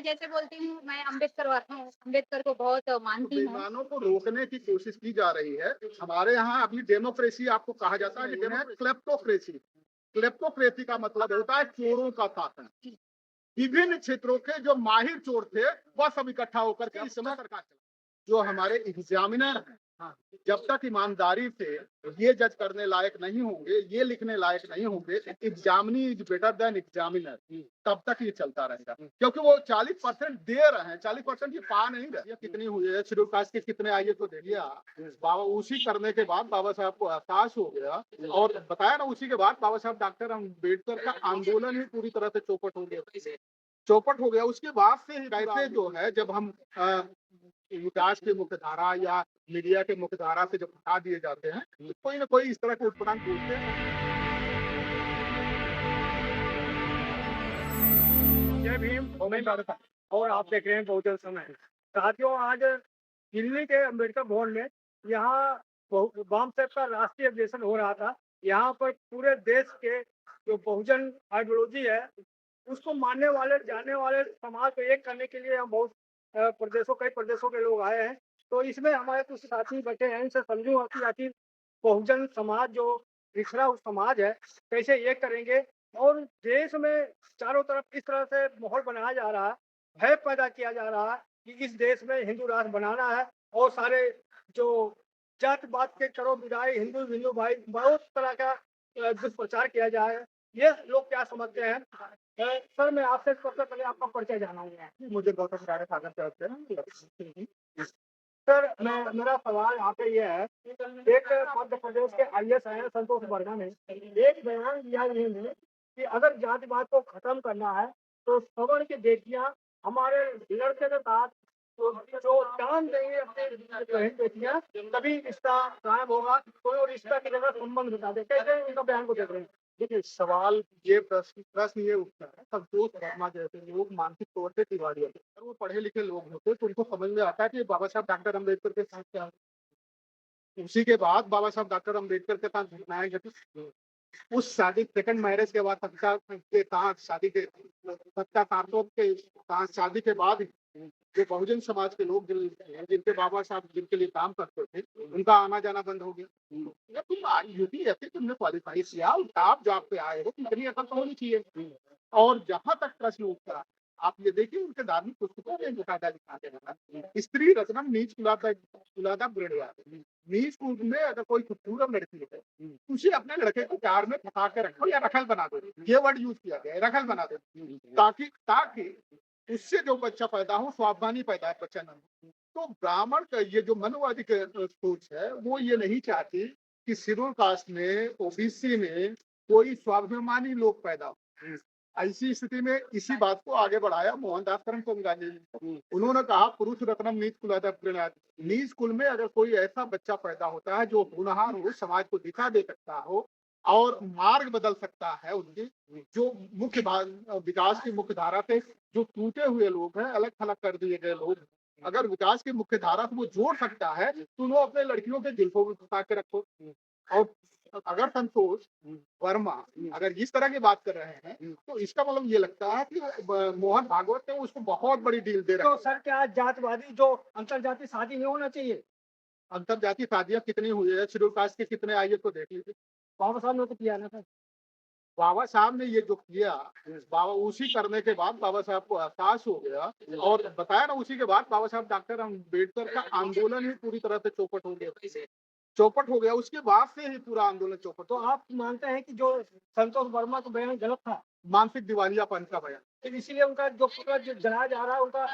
जैसे बोलती हूँ, मैं अम्बेडकर को बहुत मानती हूँ। बेईमानों को रोकने की कोशिश की जा रही है। हमारे यहाँ अभी डेमोक्रेसी आपको कहा जाता है, लेकिन है क्लेप्टोक्रेसी। क्लेप्टोक्रेसी का मतलब होता है चोरों का शासन। विभिन्न क्षेत्रों के जो माहिर चोर थे, वह सब इकट्ठा होकर के इस समय सरकार चला। जो हमारे एग्जामिनर हैं, हाँ, जब तक ईमानदारी से ये जज करने लायक नहीं होंगे, ये लिखने लायक नहीं होंगे, examinee is better than examiner, तब तक ये चलता रहेगा। क्योंकि वो 40% दे रहे हैं, 40% ये पा नहीं रहे। ये कितनी हुई है, शेड्यूल कास्ट के कितने आइए तो देखिए। बाबा उसी करने के बाद बाबा साहब को एहसास हो गया, और बताया ना, उसी के बाद बाबा साहब डॉक्टर अम्बेडकर का आंदोलन ही पूरी तरह से चौपट हो गया। चौपट हो गया उसके बाद से ही कैसे जो है, जब हम विकास की मुख्य धारा या मीडिया के मुख्य धारा से जब हटा दिए जाते हैं, तो कोई ना कोई इस तरह के उटपटांग बोलते हैं। जय भीम, मैं भारत और आप देख रहे हैं बहुजन समय। साथियों, आज दिल्ली के अम्बेडकर भवन में यहाँ वाम सेप का राष्ट्रीय अधिवेशन हो रहा था। यहाँ पर पूरे देश के जो बहुजन आइडियोलॉजी है उसको मानने वाले जानने वाले समाज को एक करने के लिए यहाँ बहुत कई प्रदेशों के लोग आए हैं। तो इसमें हमारे कुछ साथी बैठे हैं, इनसे समझूंगा कि आखिर बहुजन समाज जो पिछड़ा हुआ समाज है कैसे एक करेंगे, और देश में चारों तरफ किस तरह से माहौल बनाया जा रहा है, भय पैदा किया जा रहा है कि इस देश में हिंदू राष्ट्र बनाना है, और सारे जो जात-पात के करो विदाई, हिंदू हिंदू भाई, बहुत तरह का दुष्प्रचार किया जा रहा है। ये लोग क्या समझते हैं? सर, मैं आपसे सबसे पहले आपका परिचय जानूंगा। मुझे गौतम राय सागर कहते हैं। सर, मेरा सवाल आपसे ये है, एक मध्य प्रदेश के आईएएस हैं संतोष वर्मा ने एक बयान दिया इन्होंने कि अगर जातिवाद को खत्म करना है तो सवर्ण की बेटियां हमारे लड़के के साथ जो टांग देंगे अपने बहन बेटियां, तभी रिश्ता कायम होगा। कोई और रिश्ता की जगह संबंध बता दे। कैसे इनका बयान को देख रहे हैं? देखिए, सवाल ये प्रश्न ये उठता है, संतोष वर्मा जैसे लोग मानसिक तौर पे दिवालिया थे। अगर वो पढ़े लिखे लोग होते तो उनको समझ में आता है कि बाबा साहब डॉक्टर अम्बेडकर के साथ क्या है। उसी के बाद बाबा साहब डॉक्टर अम्बेडकर के साथ घटनाएं घटी। उस शादी सेकंड मैरिज के बाद सत्ता सांसों के साथ शादी के बाद ही जो बहुजन समाज के लोग जिनके बाबा साहब जिनके लिए काम करते थे, उनका आना जाना बंद हो गया। तुम यूपीएससी तुमने क्वालिफाई किया, आप जॉब पे आए हो, इतनी अकल तो होनी चाहिए। और जहां तक प्रश्न उठता है, आप ये देखिए उनके धार्मिक पुस्तकों में मुकादा लिखा गया है, स्त्री रत्नम नीच कुलादा बुरेड़िया। नीच कुल में अगर कोई खूबसूरत लड़की है, उसे अपने लड़के को प्यार में फंसा के रखो या रखल बना दो। ये वर्ड यूज किया गया है, रखल बना दो, ताकि ताकि उससे जो बच्चा पैदा हो स्वाभिमानी पैदा है, बच्चा न हो। तो ब्राह्मण का ये जो मनोवादी सोच है, वो ये नहीं चाहती कि शेड्यूल कास्ट में, ओबीसी में कोई स्वाभिमानी लोग पैदा हो। ऐसी स्थिति में इसी बात को आगे बढ़ाया मोहनदास करमचंद गांधी जी। उन्होंने कहा पुरुष रत्नम नीच कुलादा प्रणयाति। नीच कुल में अगर कोई ऐसा बच्चा पैदा होता है जो होनहार हो, समाज को दिशा दे सकता हो और मार्ग बदल सकता है, उनकी जो विकास की मुख्य धारा से जो टूटे हुए लोग हैं, अलग थलग कर दिए गए लोग, अगर विकास की मुख्य धारा से वो जोड़ सकता है, तो उन्होंने अपने लड़कियों के जुल्फों में फंसा के रखो। और अगर संतोष वर्मा अगर इस तरह की बात कर रहे हैं, तो इसका मतलब ये लगता है कि मोहन भागवत ने उसको बहुत बड़ी डील दे रखी है। तो सर, क्या जातवादी जो अंतरजातीय शादी नहीं होना चाहिए? अंतरजातीय शादियां कितनी हुई है, शेड्यूल कास्ट के कितने आइए तो देख लीजिए। बाबा साहब ने तो किया ना सर। बाबा साहब ने ये जो किया, बाबा उसी करने के बाद बाबा साहब को एहसास हो गया, और बताया ना, उसी के बाद बाबा साहब डॉक्टर अम्बेडकर का आंदोलन ही पूरी तरह से चौपट हो गया। चौपट हो गया उसके बाद से ही पूरा आंदोलन चौपट। तो आप मानते हैं कि जो संतोष वर्मा का बयान गलत था? मानसिक दिवालियापन का बयान। तो इसीलिए उनका जो पुतला जलाया जा रहा है, उनका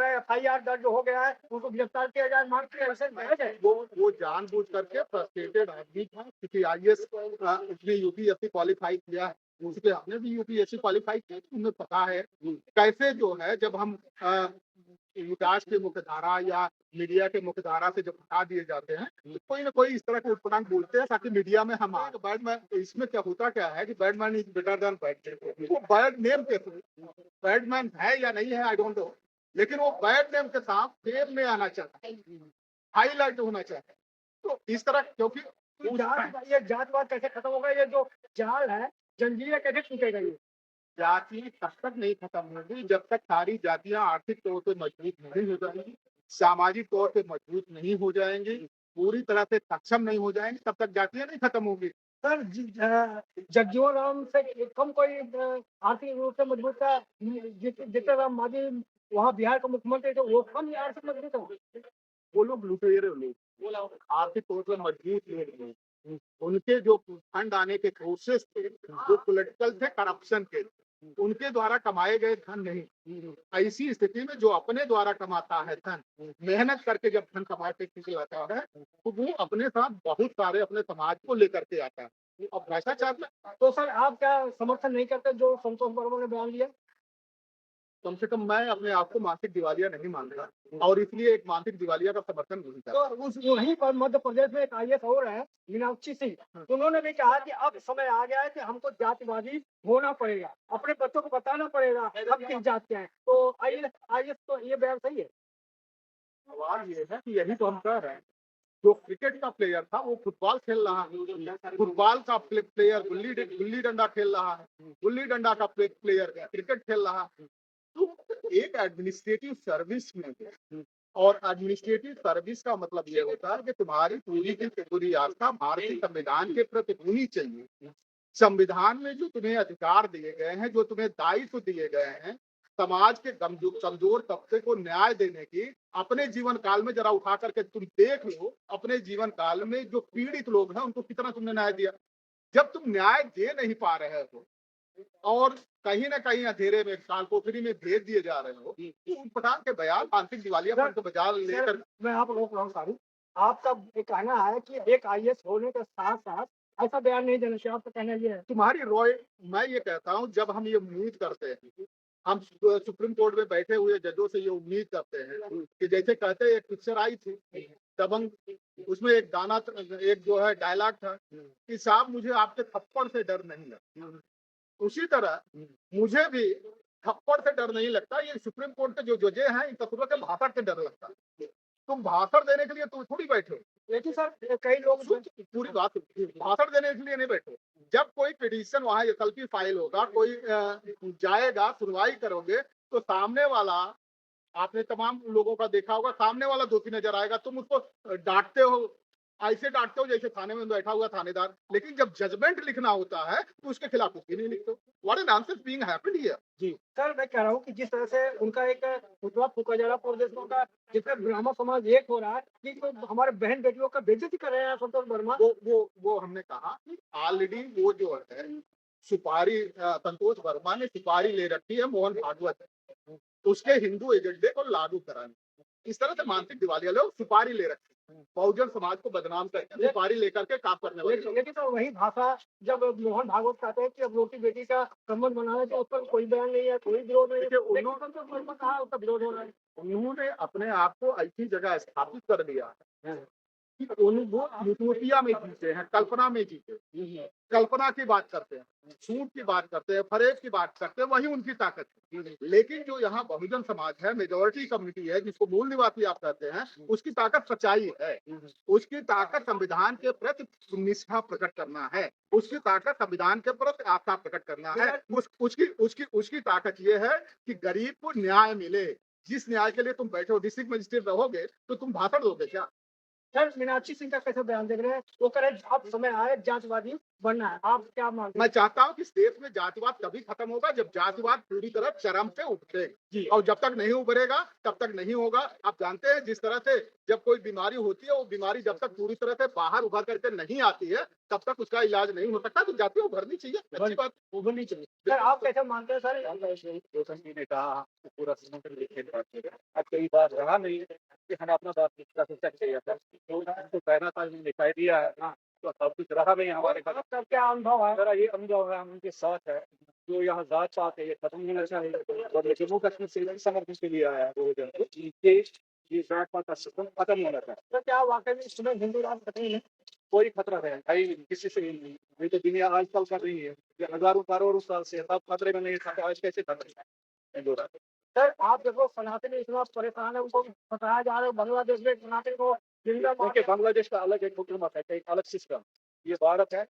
एफआईआर दर्ज हो गया है, उनको गिरफ्तार किया जाए, मांग किया ऐसे जायज है? वो जानबूझ करके फ्रस्ट्रेटेड आदमी था, क्योंकि आईएएस उसने यूपीएससी क्वालिफाई किया है, उसके हमने भी यूपीएससी क्वालिफाई किया, तुम्हें पता है कैसे जो है, जब हम विकास की मुख्य धारा या मीडिया के मुख्य धारा से जब हटा दिए जाते हैं, तो कोई ना कोई इस तरह के उटपटांग बोलते हैं ताकि मीडिया में हम आए। बैडमैन इसमें क्या होता क्या है कि badman is better than bad. वो बैड नेम के बैडमैन है या नहीं है, आई डोंट नो, लेकिन वो बैड नेम के साथ फेम में आना चाहता है, हाईलाइट होना चाहता है। तो इस तरह, क्योंकि ये जातवाद कैसे खत्म होगा? ये जो जाल है, जंजीरें कैसे टूटेगा? ये जातियां तब तक नहीं खत्म होंगी जब तक सारी जातियां आर्थिक तौर पे मजबूत नहीं हो जाएंगी, सामाजिक तौर पे मजबूत नहीं हो जाएंगी, पूरी तरह से सक्षम नहीं हो जाएंगी, तब तक जातियां नहीं खत्म होंगी। सर जगजीवन राम से कम कोई आर्थिक रूप से मजबूत था। जितने राम मांझी वहाँ बिहार का मुख्यमंत्री थे वो कम ही आर्थिक मजबूत हो। वो लोग लुटेरे लोग, आर्थिक तौर पर मजबूत लोग नहीं। उनके जो फंड आने के सोर्सेस थे वो पॉलिटिकल थे, करप्शन के, उनके द्वारा कमाए गए धन नहीं। ऐसी स्थिति में जो अपने द्वारा कमाता है धन, मेहनत करके जब धन कमा के खिलाता है तो वो अपने साथ बहुत सारे अपने समाज को लेकर के आता है। अब भ्रष्टाचार में तो सर आप क्या समर्थन नहीं करते जो संतोष वर्मा ने बयान दिया? कम से कम मैं अपने आप को मानसिक दिवालिया नहीं मानता और इसलिए एक मानसिक दिवालिया का समर्थन नहीं करता। तो उस वहीं पर मध्य प्रदेश में एक आईएएस और है मीनाक्षी सिंह, उन्होंने भी कहा कि अब समय आ गया है कि हमको जातिवादी होना पड़ेगा, अपने बच्चों को बताना पड़ेगा हम किस जात के हैं। तो आईएएस तो ये बयान सही है। सवाल ये है कि यही तो हम कह रहे हैं, जो क्रिकेट का प्लेयर था वो फुटबॉल खेल रहा है, फुटबॉल का प्लेयर गुल्ली डंडा खेल रहा है, गुल्ली डंडा का प्लेयर क्रिकेट खेल रहा है। तो एक एडमिनिस्ट्रेटिव सर्विस में, और एडमिनिस्ट्रेटिव सर्विस का मतलब ये होता है कि तुम्हारी पूरी की पूरी आस्था भारतीय संविधान के प्रति होनी चाहिए। संविधान में जो तुम्हें अधिकार दिए गए हैं, जो तुम्हें दायित्व दिए गए हैं, समाज के कमजोर तबके को न्याय देने की, अपने जीवन काल में जरा उठा करके तुम देख लो, अपने जीवन काल में जो पीड़ित लोग हैं उनको कितना तुमने न्याय दिया। जब तुम न्याय दे नहीं पा रहे हो और कहीं ना कहीं अंधेरे में कालकोठरी में भेज दिए जा रहे हो, तो उन प्रकार के बयान मानसिक दिवालियापन को बजा लेकर। मैं आप लोग सारू आपका ये कहना है कि एक आईएएस होने के साथ साथ ऐसा बयान नहीं देना चाहिए, आपका कहना ये है? तुम्हारी रॉय, मैं ये कहता हूँ जब हम ये उम्मीद करते हैं, हम सुप्रीम कोर्ट में बैठे हुए जजों से ये उम्मीद करते हैं कि जैसे कहते हैं, एक पिक्चर आई थी दबंग, उसमें एक गाना, एक जो है डायलॉग था कि साहब मुझे आपके थप्पड़ से डर नहीं लगता, उसी तरह मुझे भी थप्पड़ से डर नहीं लगता। ये सुप्रीम कोर्ट के जो जजे हैं इन सबको के भाषण से डर लगता है। तुम भाषण देने के लिए तुम थोड़ी बैठे हो, लेकिन सर कई लोग पूरी बात, भाषण देने के लिए नहीं बैठे। जब कोई पिटीशन वहां एकल्पी फाइल होगा, कोई जाएगा, सुनवाई करोगे तो सामने वाला, आपने तमाम लोगों का देखा होगा, सामने वाला दोषी नजर आएगा, तुम उसको डांटते हो, ऐसे डांटते हो जैसे थाने में बैठा हुआ थानेदार। लेकिन जब जजमेंट लिखना होता है तो उसके खिलाफ कुछ भी नहीं लिखते। What an answer being happened here. जी सर मैं कह रहा हूँ कि जिस तरह से उनका एक पुतला फूका जा रहा प्रदेशों का, जिसमें ब्राह्मण समाज एक हो रहा है कि तो हमारे बहन बेटियों का बेइज्जती कर रहे हैं संतोष वर्मा। वो हमने कहा कि ऑलरेडी वो जो है सुपारी, संतोष वर्मा ने सुपारी ले रखी है मोहन भागवत उसके हिंदू एजेंडे को लागू कराने। इस तरह से मानसिक दिवालिया लोग सुपारी ले रखते हैं, बहुजन समाज को बदनाम करके सुपारी लेकर के काम करने वाले। लेकिन तो वही भाषा जब मोहन भागवत कहते हैं कि अब रोटी बेटी का संबंध बना है तो उस पर कोई बयान नहीं है, कोई विरोध नहीं है, लेकिन संतोष वर्मा कहा उसका विरोध हो रहा है। उन्होंने अपने आप को ऐसी जगह स्थापित कर दिया है कि वो यूटोपिया में जीते हैं, कल्पना में जीते, कल्पना की बात करते हैं, झूठ की बात करते हैं, फरेब की बात करते हैं, वही उनकी ताकत है। लेकिन जो यहाँ बहुजन समाज है, मेजोरिटी कम्युनिटी है, जिसको मूल निवासी आप कहते हैं, उसकी ताकत सच्चाई है, उसकी ताकत संविधान के प्रति निष्ठा प्रकट करना है, उसकी ताकत संविधान के प्रति आस्था प्रकट करना है। उसकी ताकत ये है कि गरीब को न्याय मिले। जिस न्याय के लिए तुम बैठे हो, डिस्ट्रिक्ट मजिस्ट्रेट रहोगे तो तुम भाषण दोगे क्या? सर मीनाक्षी सिंह का कैसे बयान देख रहे हैं? वो कह रहे हैं अब समय आए जांचवादी बनना है, आप क्या मानते हैं? मैं चाहता हूं कि इस देश में जातिवाद तभी खत्म होगा जब जातिवाद पूरी तरह चरम पे उठे, और जब तक नहीं उभरेगा तब तक नहीं होगा। आप जानते हैं जिस तरह से जब कोई बीमारी होती है, वो बीमारी जब तक पूरी तरह से बाहर उभर करके नहीं आती है तब तक उसका इलाज नहीं हो सकता। तो जाति उभरनी चाहिए, अच्छी बात उभरनी चाहिए। सर आप कैसे मानते हैं सर? ने कहा पूरा अब कई बार रहा नहीं कि हम अपना बात चाहिए था, तो उनको कहना था, दिखाई दिया है ना, तो सब कुछ रहा नहीं हमारे पास। सर क्या अनुभव है? मेरा ये अनुभव है, हम उनके साथ है, जो यहाँ जात पात है ये खत्म होना चाहिए और जम्मू कश्मीर से समर्थन के लिए आया है, ये जात पात का सिस्टम खत्म होना चाहिए। सर क्या वाकई में इसमें हिंदू राष्ट्र नहीं है? कोई खतरा नहीं भाई, किसी से नहीं। अभी तो दुनिया आजकल कर रही है, हजारों करोड़ों साल से तब खतरे में नहीं था, आज कैसे खतरे में हिंदू राष्ट्र। सर आप देखो सनातनी इतना परेशान है, उनको बताया जा रहा है बांग्लादेश में सनातन को जिंदा क्योंकि बांग्लादेश का अलग एक हुकूमत है, एक अलग सिस्टम। ये भारत है,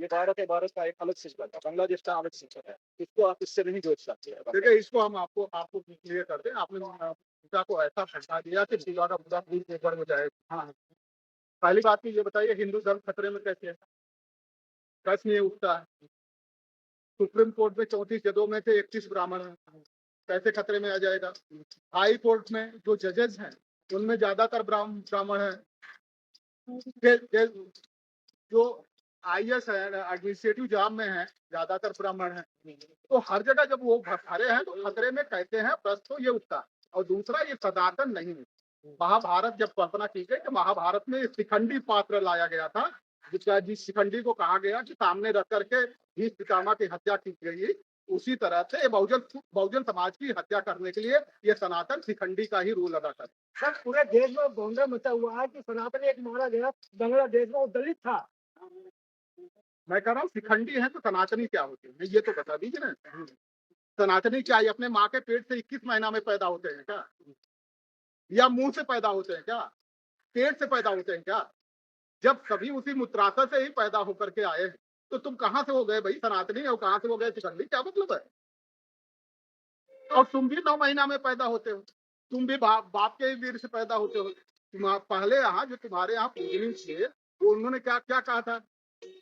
ये भारत का एक अलग सिस्टम है, बांग्लादेश का अलग सिस्टम है, इसको आप इससे नहीं जोड़ सकते हैं। देखिए इसको हम आपको आपको क्लियर कर दें। आपने पिता को ऐसा फंसा दिया कि पूरा का पूरा फूल पेपर हो जाएगा। हाँ, पहली बात तो ये बताइए, हिंदू धर्म खतरे में कैसे है? प्रश्न ये उठता है। सुप्रीम कोर्ट में 34 जजों में से 31 ब्राह्मण हैं, कैसे खतरे में आ जाएगा? हाई कोर्ट में जो जजेस हैं उनमें ज्यादातर ब्राह्मण हैं। जो IAS है, एडमिनिस्ट्रेटिव जॉब में है, ज्यादातर ब्राह्मण हैं। तो हर जगह जब वो खड़े हैं तो खतरे में कहते हैं, प्रश्न तो ये उठता है। और दूसरा, ये सनातन नहीं है। महाभारत जब कल्पना की गई तो महाभारत में शिखंडी पात्र लाया गया था, जिस शिखंडी को कहा गया कि सामने रख करके भीष्म पितामह की हत्या की गई, उसी तरह से बहुजन समाज की हत्या करने के लिए ये सनातन शिखंडी का ही रोल अदा करता है। सर पूरे देश में भोंगा मचा हुआ है कि सनातन एक मारा गया बांग्लादेश में, वो दलित था। मैं कह रहा हूँ शिखंडी है तो सनातनी क्या होती है, ये तो बता दीजिए ना। सनातनी क्या, ये अपने माँ के पेट से 21 महीना में पैदा होते हैं क्या? या मुंह से पैदा होते हैं क्या? पेट से पैदा होते हैं क्या? जब सभी उसी मूत्राशय से ही पैदा होकर के आए हैं, तो तुम कहाँ से हो गए भाई सनातनी, और कहाँ से हो गए शिखंडी? क्या मतलब है? और तुम भी 9 महीना में पैदा होते हो, तुम भी बाप के ही वीर से पैदा होते हो। पहले यहाँ जो तुम्हारे यहाँ पूजनी थे, तो उन्होंने क्या क्या कहा था?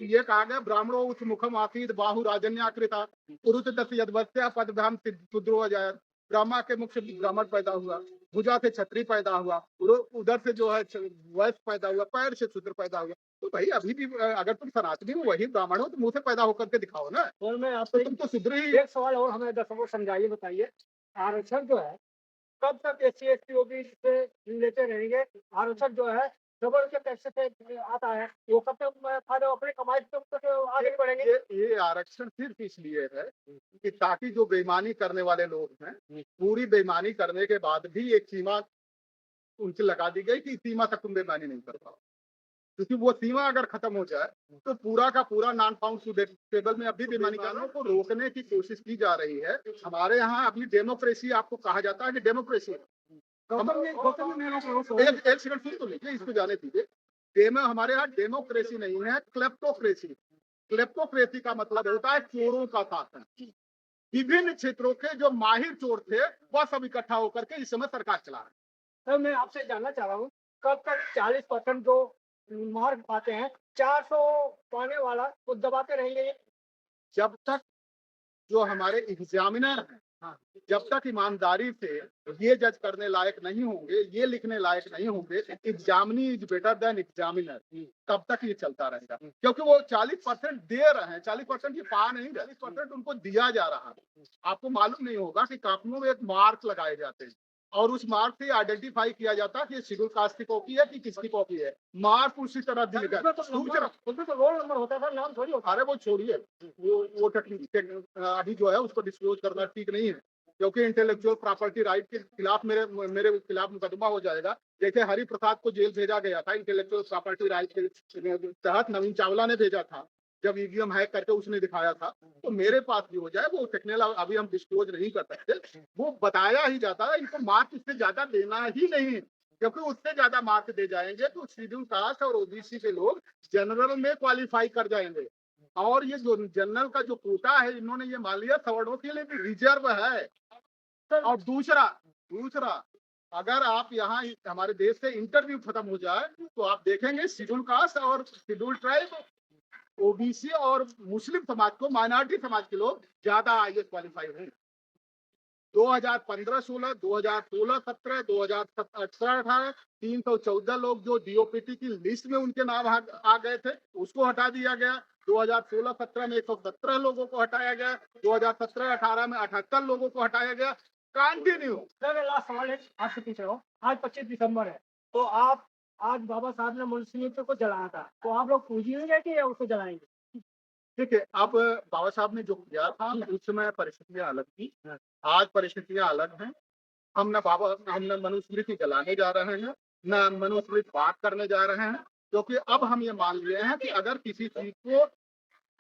ये कहा गया, ब्राह्मणों उच्च मुखम आसीद बाहु राजन्याकृता पुरुष दस यदवस्या पदभ्याम शूद्रो अजायत। ब्रह्मा के मुख से ब्राह्मण पैदा हुआ, भुजा से क्षत्रिय पैदा हुआ, उधर से जो है वैश्य पैदा हुआ, पैर से शूद्र पैदा हुआ। तो भाई अभी भी अगर तुम सनातनी हो, वही ब्राह्मण हो, तो मुंह से पैदा होकर के दिखाओ ना। और मैं तो आपसे तुम तो शूद्र ही। एक सवाल और हमें दर्शकों को समझाइए, बताइए आरक्षण जो है कब तक SC ST OBC से लेते रहेंगे? आरक्षण जो है डबल के पैसे से आता है, वो कब तक फायदा अपने कमाई से तक आगे बढ़ेंगे? ये आरक्षण सिर्फ इसलिए है कि ताकि जो बेईमानी करने वाले लोग हैं, पूरी बेईमानी करने के बाद भी एक सीमा उनसे लगा दी गई कि इस सीमा तक तुम बेईमानी नहीं कर पाओ। क्योंकि वो सीमा अगर खत्म हो जाए तो पूरा का पूरा नॉन फाउंड सुटेबल में अभी बेईमानी करने को रोकने की कोशिश की जा रही है। हमारे यहाँ अभी डेमोक्रेसी आपको कहा जाता है कि डेमोक्रेसी। एक सेकंड सुन तो लीजिए, इसको जाने दीजिए। हमारे यहाँ डेमोक्रेसी नहीं है, क्लेप्टोक्रेसी। क्लेप्टोक्रेसी का मतलब होता है चोरों का शासन। विभिन्न क्षेत्रों के जो माहिर चोर थे वह सब इकट्ठा होकर के इस समय सरकार चला रहे हैं। सर मैं आपसे जानना चाह रहा हूँ, कब तक 40% जो मार्क पाते हैं 400 पाने वाला वो दबाते रहेंगे? जब तक जो हमारे एग्जामिनर हैं, जब तक ईमानदारी से ये जज करने लायक नहीं होंगे, ये लिखने लायक नहीं होंगे, examinee is better than examiner, तब तक ये चलता रहेगा। क्योंकि वो 40% दे रहे हैं, 40% ये पा नहीं, 40% उनको दिया जा रहा है। आपको मालूम नहीं होगा कि कॉपियों में एक मार्क लगाए जाते हैं और उस मार्क से आइडेंटिफाई किया जाता है कि शेड्यूल कास्ट की कॉपी है कि किसकी कॉपी है। मार्क उसी तरह दिए गए। उसमें तो रोल नंबर होता है, नाम थोड़ी होता है। अरे वो छोड़िए, वो टेक्निक अभी जो है उसको डिस्क्लोज करना ठीक नहीं है, क्योंकि इंटेलेक्चुअल प्रॉपर्टी राइट के खिलाफ मेरे खिलाफ मुकदमा हो जाएगा। जैसे हरि प्रसाद को जेल भेजा गया था इंटेलेक्चुअल प्रॉपर्टी राइट के तहत, नवीन चावला ने भेजा था जब ईवीएम हैक करके उसने दिखाया था, तो मेरे पास भी हो जाए। वो टेक्निकल अभी हम डिस्क्लोज नहीं कर सकते, वो बताया ही जाता है। इनको मार्क इससे ज्यादा देना ही नहीं, क्योंकि उससे ज्यादा मार्क दे जाएंगे तो शेड्यूल कास्ट और ओबीसी के लोग जनरल में क्वालिफाई कर जाएंगे। और ये जो जनरल का जो कोटा है, इन्होंने ये मान लिया सवर्णों के लिए भी रिजर्व है। और दूसरा अगर आप यहाँ हमारे देश से इंटरव्यू खत्म हो जाए तो आप देखेंगे शेड्यूल कास्ट और शेड्यूल ट्राइब, ओबीसी और मुस्लिम समाज को, माइनॉरिटी समाज के लोग ज्यादा आईएएस क्वालिफाइड हैं। 2015-16, 2016-17, 2017-18 314 लोग जो डीओपीटी की लिस्ट में उनके नाम आ गए थे उसको हटा दिया गया। 2016-17 में 117 लोगों को हटाया गया। 2017-18 में 78 लोगों को हटाया गया। कंटिन्यू। लास्ट सवाल है आपसे पूछ रहा हूँ, आज 25 दिसंबर है, तो आप आज बाबा साहब ने मनुष्य को जलाया था, तो आप लोग पूजिएंगे कि उसको जलाएंगे? ठीक है, अब बाबा साहब ने जो किया था उस समय परिस्थितियां अलग थी, आज परिस्थितियां अलग हैं। हम न मनुस्मृति जलाने जा रहे हैं, न मनुस्मृति पाठ करने जा रहे हैं, क्योंकि अब हम ये मान लिए हैं कि अगर किसी चीज को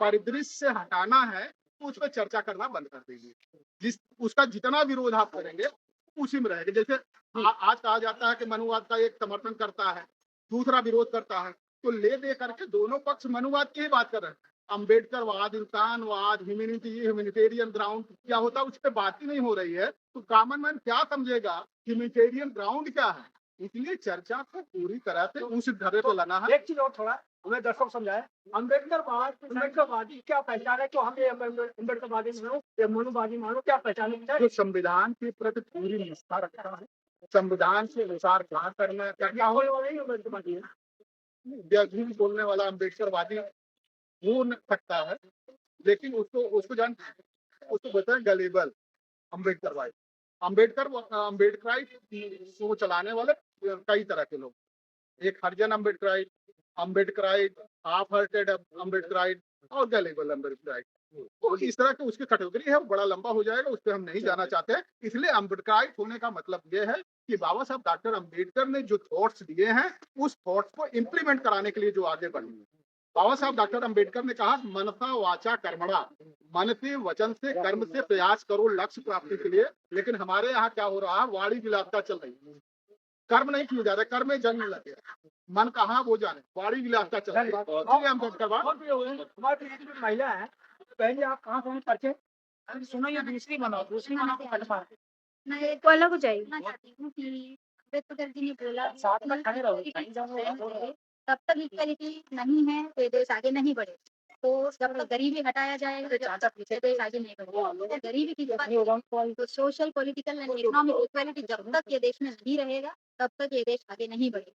परिदृश्य से हटाना है तो उस पर चर्चा करना बंद कर देंगे। उसका जितना विरोध आप करेंगे उसी में रहेगा। जैसे आज कहा जाता है कि मनुवाद का एक समर्थन करता है, दूसरा विरोध करता है, तो ले दे करके दोनों पक्ष मनुवाद की ही बात कर रहे हैं। अम्बेडकरवाद, इंसानवाद, ह्यूमैनिटेरियन ग्राउंड क्या होता है उस पर बात ही नहीं हो रही है, तो कॉमन मैन क्या समझेगा ह्यूमैनिटेरियन ग्राउंड क्या है। इसलिए चर्चा को पूरी तरह से उस ढर्रे पे लाना है। एक चीज और थोड़ा हमें दर्शक समझाए, अम्बेडकरवादी क्या पहचान है, तो हम ये अम्बेडकरवादी मानो या मनुवादी मानो, क्या पहचान है? जो संविधान के प्रति पूरी निष्ठा रखता है, संविधान के अनुसार काम करना करना हो, नहीं अम्बेडकरवादी है। झूठ बोलने वाला अम्बेडकरवादी हो न सकता है, लेकिन उसको बोलते हैं गलेबल अम्बेडकरवादी। अम्बेडकराइट को चलाने वाले कई तरह के लोग, एक हरिजन अम्बेडकराइट, हाफ हार्टेड अम्बेडकराइट और गलेबल अम्बेडकराइट। तो इस तरह के उसकी कैटेगरी है, वो बड़ा लंबा हो जाएगा, उस पर हम नहीं जाना चाहते। इसलिए अम्बेडकराइट होने का मतलब ये है कि बाबा साहब डॉक्टर अम्बेडकर ने जो थॉट्स दिए हैं उस थॉट्स को इम्प्लीमेंट कराने के लिए जो आगे बढ़े। बाबा साहब डॉक्टर अम्बेडकर ने कहा मनसा वाचा कर्मणा, मन से वचन से कर्म से प्रयास करो लक्ष्य प्राप्ति के लिए। लेकिन हमारे यहाँ क्या हो रहा है, वाणी विलासता चल रही है, कर्म नहीं किए जा रहे, कर्म में जन्म लगे, मन कहाँ वो जाने, वाणी विलासता चल रही है। इसलिए अम्बेडकर हमारी महिला है, पहले आप कहाँ से परिचय? सुनो, ये दूसरी मनाओ को कटवा मैं तो अलग हो जाएगी ना चाहती हूँ कि अम्बेडकर जी ने बोला साथ में खड़े रहो, कि कहीं जाओ। तब तक इक्वलिटी नहीं है तो ये देश आगे नहीं बढ़े। तो जब तक गरीबी हटाया जाएगा तो देश आगे नहीं बढ़ेगा। तो गरीबी की बात तो social political and economic equality जब तक ये देश में नहीं रहेगा तब तक ये देश आगे नहीं बढ़ेगा।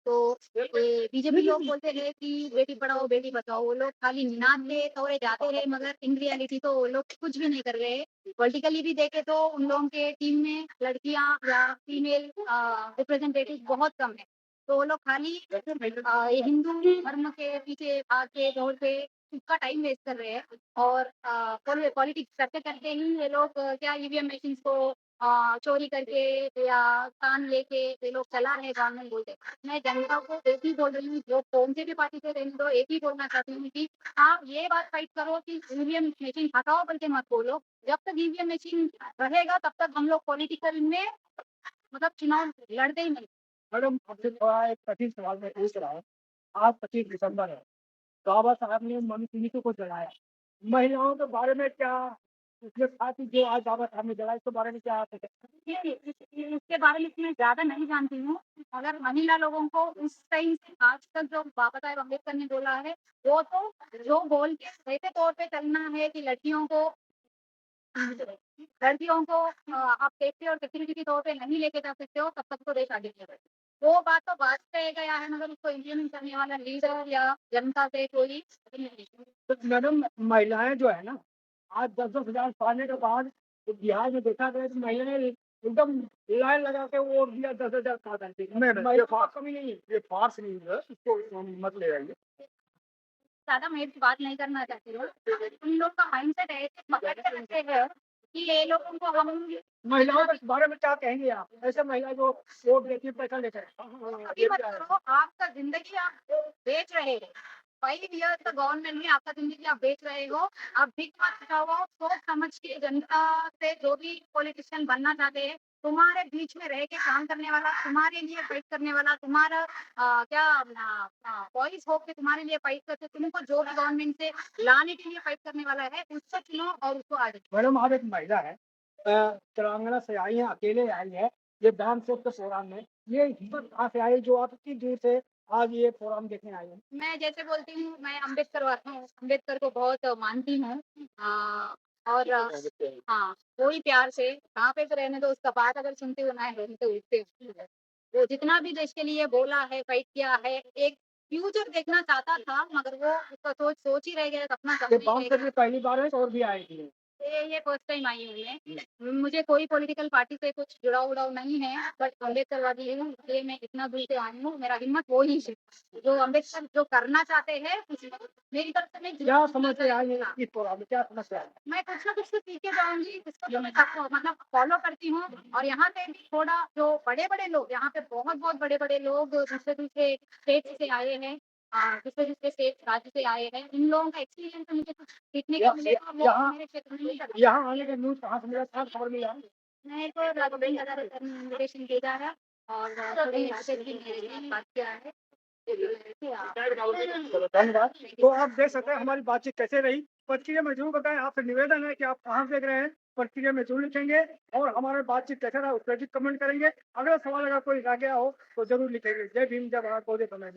तो बीजेपी लोग बोलते हैं कि बेटी पढ़ाओ बेटी बचाओ, वो लोग खाली नाम के तौरे जाते हैं मगर इन रियलिटी तो वो लोग कुछ भी नहीं कर रहे हैं। पॉलिटिकली भी देखे तो उन लोगों के टीम में लड़कियां या फीमेल रिप्रेजेंटेटिव बहुत कम है। तो वो लोग खाली ये हिंदू धर्म के पीछे भाग के दौड़ पे उसका टाइम वेस्ट कर रहे हैं। और पॉलिटिक्स करते करते ही ये लोग क्या ईवीएम मशीन को चोरी करके या कान लेके ये लोग चला रहे गवर्नमेंट बोलते। मैं जनता को एक ही बोल रही हूँ, जो कौन से भी पार्टी से रहने दो, एक ही बोलना चाहती हूँ कि आप ये बात फाइट करो कि ईवीएम मशीन हटाओ करके मत बोलो। जब तक ईवीएम मशीन रहेगा तब तक हम लोग पॉलिटिकल में मतलब चुनाव लड़ते ही नहीं। मैडम, आपसे थोड़ा एक कठिन सवाल मैं पूछ रहा हूँ। आज 25 दिसंबर है, बाबा साहब ने मनुस्मृति को जलाया, महिलाओं के बारे में क्या उसके साथ ही जो आज बाबा साहब ने जलाया, इसके बारे में क्या आप इसके बारे में मैं ज्यादा नहीं जानती हूँ। अगर महिला लोगों को उस टाइम से आज तक जो बाबा साहेब अम्बेडकर ने बोला है वो तो जो बोल के ऐसे तौर पे चलना है कि लड़कियों को आप सेफ्टी और सिक्योरिटी के तौर पे नहीं लेके जा सकते हो, तब तक तो देश आगे नहीं बढ़ेगा। वो बात तो बात रह गया है मगर उसको इम्प्लीमेंट करने वाला लीडर या जनता से कोई नहीं। तो मैडम, महिलाएं जो है ना, आज 10-10 हजार पाने के बाद तो बिहार में देखा गया कि महिलाएं एकदम लाइन लगा के वोट दिया, 10,000 पा करके। कमी नहीं है, ये फार्स नहीं है, इसको मत ले आइए। ज्यादा मैं बात नहीं करना चाहती हूँ। उन लोग का माइंडसेट ऐसे पकड़ के रखते हैं कि ये लोगों को हम महिलाओं के बारे में क्या कहेंगे आप? ऐसे महिला जो वोट देती है, पैसा लेकर अभी मत करो, आपका जिंदगी आप बेच रहे हो। 5 ईयर्स का गवर्नमेंट में आपका जिंदगी आप बेच रहे हो। आप भीख मत खाओ, सोच समझ के जनता से जो भी पॉलिटिशियन बनना चाहते हैं तुम्हारे बीच में रह के काम करने वाला, तुम्हारे लिए फाइट करने वाला, तुम्हारा वॉइस हो के तुम्हारे लिए फाइट करते, तुमको जो भी गवर्नमेंट से लाने के लिए फाइट करने वाला है उससे चुनो और उसको आगे। मैडम, आप एक महिला है, तेलंगाना से आई है, अकेले आई है ये डांस के प्रोग्राम में, ये हिम्मत कहाँ से आई जो आप इतनी दूर से आज ये प्रोग्राम देखने आई है? मैं जैसे बोलती हूँ, मैं अम्बेडकर को बहुत मानती हूँ। और हाँ, पूरी प्यार से कहाँ पे तो रहने दो, उसका बात अगर सुनती हूँ ना रोने तो उठते हूँ। वो जितना भी देश के लिए बोला है, फाइट किया है, एक फ्यूचर देखना चाहता था मगर वो उसका सोच ही रह गया, सपना ये सपना बांस ही रह से गया। पहली बार है और भी आए थे? ये फर्स्ट टाइम आई हूँ मैं। मुझे कोई पॉलिटिकल पार्टी से कुछ जुड़ाव उड़ाव नहीं है, बट अम्बेडकरवादी हूँ इसलिए मैं इतना दूर से आई हूँ। मेरा हिम्मत वो ही है जो अम्बेडकर जो करना चाहते हैं मेरी तरफ से मैं क्या समझते आई है इस प्रोग्राम में, क्या समस्या है? मैं कुछ ना कुछ तो सीख के जाऊंगी जिसको जो मैं मतलब फॉलो करती हूँ। और यहाँ पे भी थोड़ा जो बड़े बड़े लोग, यहाँ पे बहुत बहुत बड़े बड़े लोग दूसरे दूसरे स्टेट से आए हैं, दूसरे दूसरे स्टेट राज्य से आए हैं, इन लोगों का एक्सपीरियंस मुझे कुछ सीखने को मिलेगा। वो मेरे क्षेत्र में नहीं करते। यहाँ आने का न्यूज कहाँ से मिला था, खबर मिला? मेरे को इन्विटेशन भेजा है और थोड़ी यहाँ से भी मेरे साथ बात किया है। धन्यवाद। तो आप देख सकते हैं हमारी बातचीत कैसे रही। प्रतिक्रिया में जरूर बताएं। आपसे निवेदन है कि आप कहाँ से देख रहे हैं, प्रतिक्रिया में जरूर लिखेंगे और हमारा बातचीत कैसा रहा उस पर भी कमेंट करेंगे। अगर सवाल अगर कोई रह गया हो तो जरूर लिखेंगे। जय भीम, जय भारत, बहुत समय